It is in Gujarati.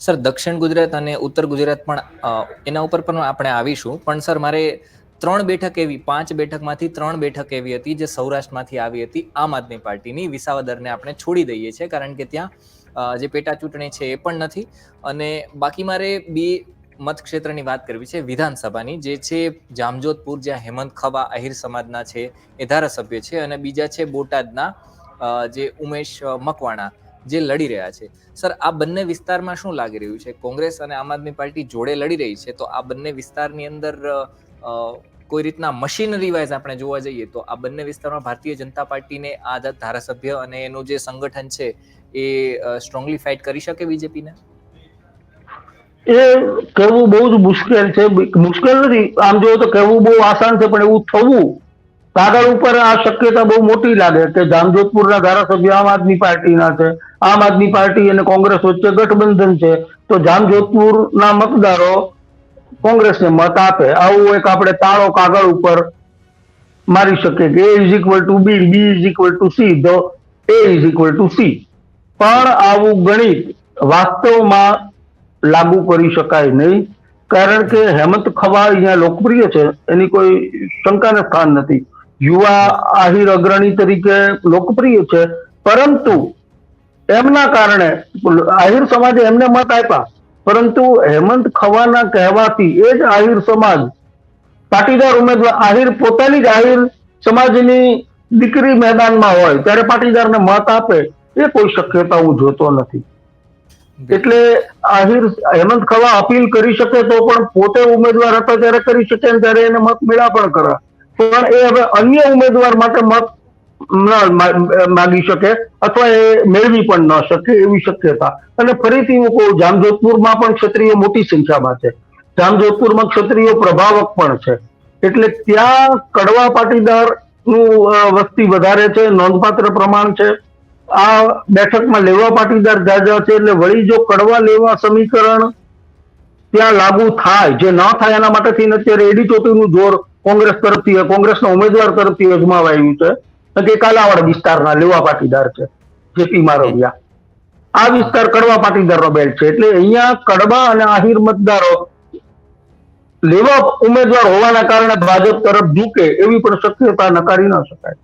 સર, દક્ષિણ ગુજરાત અને ઉત્તર ગુજરાત પણ એના ઉપર પણ આપણે આવીશું. પણ સર, મારે 3 બેઠક એવી 5 બેઠકમાંથી 3 બેઠક એવી હતી જે સૌરાષ્ટ્રમાંથી આવી હતી આમ આદમી પાર્ટીની. વિસાવદરને આપણે છોડી દઈએ છીએ કારણ કે ત્યાં જે પેટા ચૂંટણી છે એ પણ નથી. અને બાકી મારે 2 મતક્ષેત્રની વાત કરવી છે વિધાનસભાની, જે છે જામજોધપુર, જ્યાં હેમંત ખવા આહિર સમાજના છે એ ધારાસભ્ય છે, અને બીજા છે બોટાદના જે ઉમેશ મકવાણા જે લડી રહ્યા છે. સર, આ બંને વિસ્તારમાં શું લાગી રહ્યું છે? કોંગ્રેસ અને આમ આદમી પાર્ટી જોડે લડી રહી છે, તો આ બંને વિસ્તારની અંદર કોઈ રીતના મશીનરી વાઇઝ આપણે જોવા જઈએ તો આ બંને વિસ્તારમાં ભારતીય જનતા પાર્ટીને આ ધારાસભ્ય અને એનું જે સંગઠન છે એ સ્ટ્રોંગલી ફાઇટ કરી શકે બીજેપીને? એ કહેવું બહુ જ મુશ્કેલ છે. મુશ્કેલ નથી, આમ જોઈએ તો કહેવું બહુ આસાન છે, પણ એવું થવું કાગળ ઉપર આ શક્યતા બહુ મોટી લાગે કે જામજોધપુરના ધારાસભ્ય આમ આદમી પાર્ટીના છે, આમ આદમી પાર્ટી અને કોંગ્રેસ વચ્ચે ગઠબંધન છે, તો જામજોધપુરના મતદારો કોંગ્રેસને મત આપે. આવું એક આપણે તાળો કાગળ ઉપર મારી શકીએ કે A is equal to B, B is equal to C, તો A is equal to C. પણ આવું ગણિત વાસ્તવમાં લાગુ કરી શકાય નહીં, કારણ કે હેમંત ખવા અહીંયા લોકપ્રિય છે, એની કોઈ શંકાને સ્થાન નથી. યુવા આહિર અગ્રણી તરીકે લોકપ્રિય છે, પરંતુ એમના કારણે આહિર સમાજે એમને મત આપ્યા, પરંતુ હેમંત ખવાના કહેવાથી એ જ આહિર સમાજ પાટીદાર ઉમેદવાર, આહિર પોતાની જ આહિર સમાજની દીકરી મેદાનમાં હોય ત્યારે પાટીદારને મત આપે, એ કોઈ શક્યતા હું જોતો નથી. એટલે આહિર હેમંત ખવા અપીલ કરી શકે તો પણ પોતે ઉમેદવાર હતો ત્યારે કરી શકે, ત્યારે એને મત મેળા પણ કરવા, પણ એ હવે અન્ય ઉમેદવાર માટે મત માગી શકે અથવા એ મેળવી પણ ન શકે એવી શક્યતા. અને ફરીથી હું કહું, જામજોધપુરમાં પણ ક્ષત્રિય મોટી સંખ્યામાં છે, જામજોધપુરમાં ક્ષત્રિયો પ્રભાવક પણ છે, એટલે ત્યાં કડવા પાટીદાર નું વસ્તી વધારે છે, નોંધપાત્ર પ્રમાણ છે. આ બેઠકમાં લેવા પાટીદાર જાજા છે, એટલે વળી જો કડવા લેવા સમીકરણ ત્યાં લાગુ થાય, જે ન થાય એના માટે થઈને અત્યારે એડી ચોટીનું જોર કોંગ્રેસ તરફથી, કોંગ્રેસના ઉમેદવાર તરફથી અજમાવાયું છે કે કાલાવાડ વિસ્તારના લેવા પાટીદાર છે, જેપી મારવિયા. આ વિસ્તાર કડવા પાટીદારનો બેલ્ટ છે, એટલે અહીંયા કડવા અને આહિર મતદારો લેવા ઉમેદવાર હોવાના કારણે ભાજપ તરફ ઝૂકે એવી પણ શક્યતા નકારી ન શકાય.